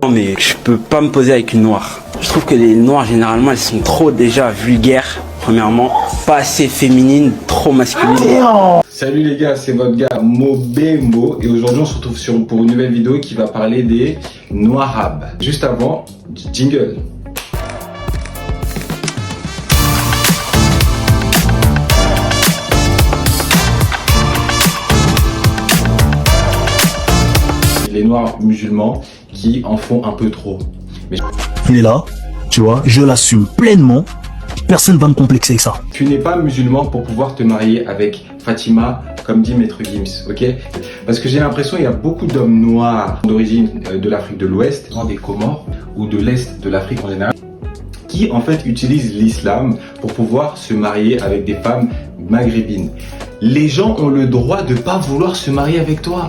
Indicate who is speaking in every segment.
Speaker 1: Non mais je peux pas me poser avec une noire. Je trouve que les noires généralement elles sont trop déjà vulgaires. Premièrement, pas assez féminines, trop masculines.
Speaker 2: Salut les gars, c'est votre gars Mobembo et aujourd'hui on se retrouve pour une nouvelle vidéo qui va parler des noirs-arabes. Juste avant, jingle. Les noirs musulmans qui en font un peu trop. Mais
Speaker 3: il est là, tu vois, je l'assume pleinement. Personne va me complexer avec ça.
Speaker 2: tu n'es pas musulman pour pouvoir te marier avec Fatima, comme dit Maître Gims, ok? Parce que j'ai l'impression qu'il y a beaucoup d'hommes noirs d'origine de l'Afrique de l'Ouest, des Comores ou de l'Est de l'Afrique en général, qui en fait utilisent l'islam pour pouvoir se marier avec des femmes maghrébines. Les gens ont le droit de pas vouloir se marier avec toi.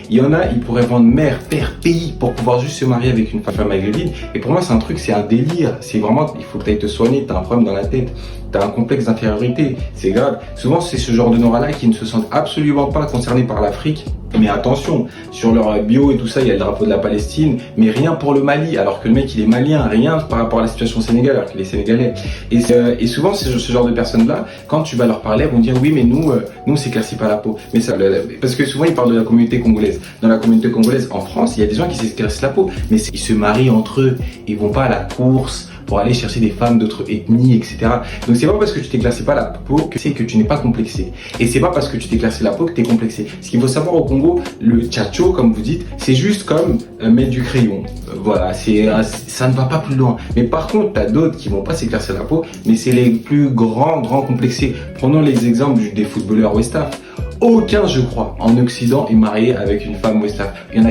Speaker 2: Il y en a, ils pourraient vendre mère, père, pays pour pouvoir juste se marier avec une femme maghrébine. Et pour moi, c'est un truc, c'est un délire. C'est vraiment, il faut que tu ailles te soigner. Tu as un problème dans la tête. Tu as un complexe d'infériorité. C'est grave. Souvent, c'est ce genre de noirs-là qui ne se sentent absolument pas concernés par l'Afrique. Mais attention, sur leur bio et tout ça, il y a le drapeau de la Palestine, mais rien pour le Mali, alors que le mec il est malien, rien par rapport à la situation au Sénégal, alors qu'il est sénégalais. Et souvent, ce genre de personnes-là, quand tu vas leur parler, elles vont dire oui, mais nous, on s'éclaircit pas la peau. Mais ça, parce que souvent ils parlent de la communauté congolaise. Dans la communauté congolaise, en France, il y a des gens qui s'éclaircissent la peau, mais ils se marient entre eux, ils vont pas à la course pour aller chercher des femmes d'autres ethnies, etc. Donc c'est pas parce que tu t'éclaircis pas la peau que c'est que tu n'es pas complexé. Et c'est pas parce que tu t'éclaircis la peau que tu es complexé. Ce qu'il faut savoir au Congo, le tchatcho, comme vous dites, c'est juste comme mettre du crayon. Voilà, ça ne va pas plus loin. Mais par contre, tu as d'autres qui vont pas s'éclaircir la peau, mais c'est les plus grands complexés. Prenons les exemples des footballeurs Westaf. Aucun, je crois, en Occident est marié avec une femme Westaf. Il y en a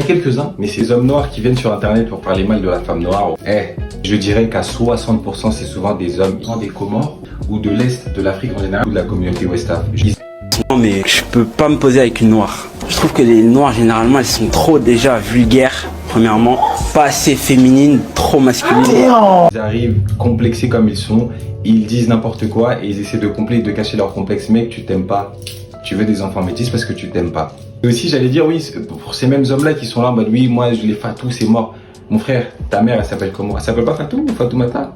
Speaker 2: quelques-uns, mais ces hommes noirs qui viennent sur Internet pour parler mal de la femme noire, je dirais qu'à 60%, c'est souvent des hommes des Comores ou de l'Est de l'Afrique en général ou de la communauté Westaf.
Speaker 1: Non mais je peux pas me poser avec une noire. Je trouve que les noires généralement elles sont trop déjà vulgaires. Premièrement, pas assez féminines, trop masculines.
Speaker 2: Ils arrivent complexés comme ils sont, ils disent n'importe quoi et ils essaient de cacher leur complexe. Mec, tu t'aimes pas. Tu veux des enfants métis parce que tu t'aimes pas. Et aussi, j'allais dire, oui, pour ces mêmes hommes-là qui sont là, bah oui, moi, je les Fatou, c'est mort. Mon frère, ta mère, elle s'appelle comment? Elle s'appelle pas Fatou ou Fatoumata?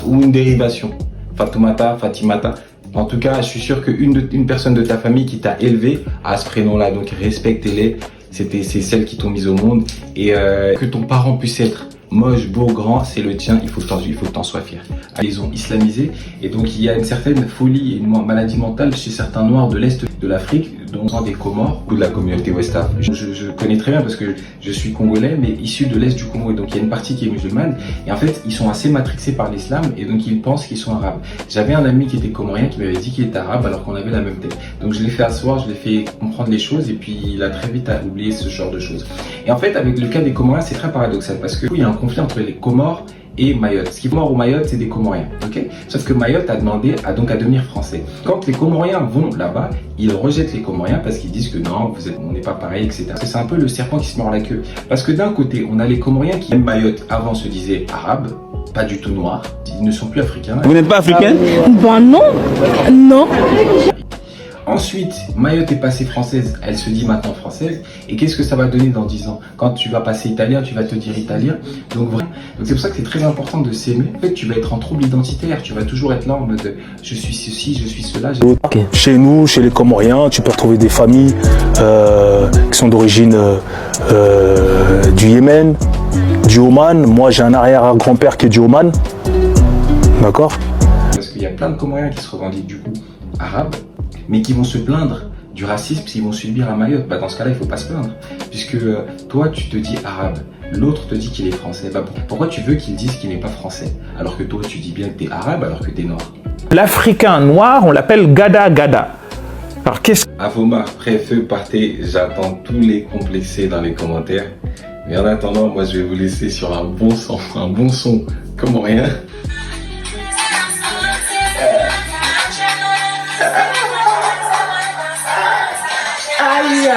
Speaker 2: Ou une dérivation. Fatoumata, Fatimata. En tout cas, je suis sûr qu'une personne de ta famille qui t'a élevé a ce prénom-là. Donc, respectez-les. C'est celles qui t'ont mis au monde. Et que ton parent puisse être moche, beau, grand, c'est le tien, il faut que t'en sois fier. Ils ont islamisé et donc il y a une certaine folie et une maladie mentale chez certains noirs de l'Est de l'Afrique, dont des Comores ou de la communauté Westaf. Je connais très bien parce que je suis congolais mais issu de l'Est du Congo et donc il y a une partie qui est musulmane et en fait ils sont assez matrixés par l'islam et donc ils pensent qu'ils sont arabes. J'avais un ami qui était comorien qui m'avait dit qu'il était arabe alors qu'on avait la même tête. Donc je l'ai fait asseoir, je l'ai fait comprendre les choses et puis il a très vite oublié ce genre de choses. Et en fait avec le cas des Comoriens c'est très paradoxal parce que il y a un conflit entre les Comores et Mayotte. Ce qui est Comores ou Mayotte, c'est des Comoriens, ok? Sauf que Mayotte a demandé à devenir français. Quand les Comoriens vont là-bas, ils rejettent les Comoriens parce qu'ils disent que non, on n'est pas pareil, etc. C'est un peu le serpent qui se mord la queue. Parce que d'un côté, on a les Comoriens qui, même Mayotte, avant se disaient arabes, pas du tout noirs, ils ne sont plus africains.
Speaker 1: Vous n'êtes pas africain?
Speaker 4: Ben non, non.
Speaker 2: Ensuite, Mayotte est passée française, elle se dit maintenant française. Et qu'est-ce que ça va donner dans 10 ans? Quand tu vas passer italien, tu vas te dire italien. Donc c'est pour ça que c'est très important de s'aimer. En fait, tu vas être en trouble identitaire, tu vas toujours être là en mode je suis ceci, je suis cela.
Speaker 3: Chez nous, chez les Comoriens, tu peux retrouver des familles qui sont d'origine du Yémen, du Oman. Moi, j'ai un arrière-grand-père qui est du Oman. D'accord?
Speaker 2: Parce qu'il y a plein de Comoriens qui se revendiquent du coup arabes, mais qui vont se plaindre du racisme s'ils vont subir à Mayotte. Bah dans ce cas-là, il faut pas se plaindre. Puisque toi, tu te dis arabe, l'autre te dit qu'il est français. Bah pourquoi tu veux qu'il dise qu'il n'est pas français? Alors que toi, tu dis bien que tu es arabe alors que tu es noir.
Speaker 5: L'Africain noir, on l'appelle Gada Gada. Alors qu'est-ce que...
Speaker 2: Avoma, pré-feu, partez, j'attends tous les complexés dans les commentaires. Mais en attendant, moi je vais vous laisser sur un bon son comorien.
Speaker 4: Aïe.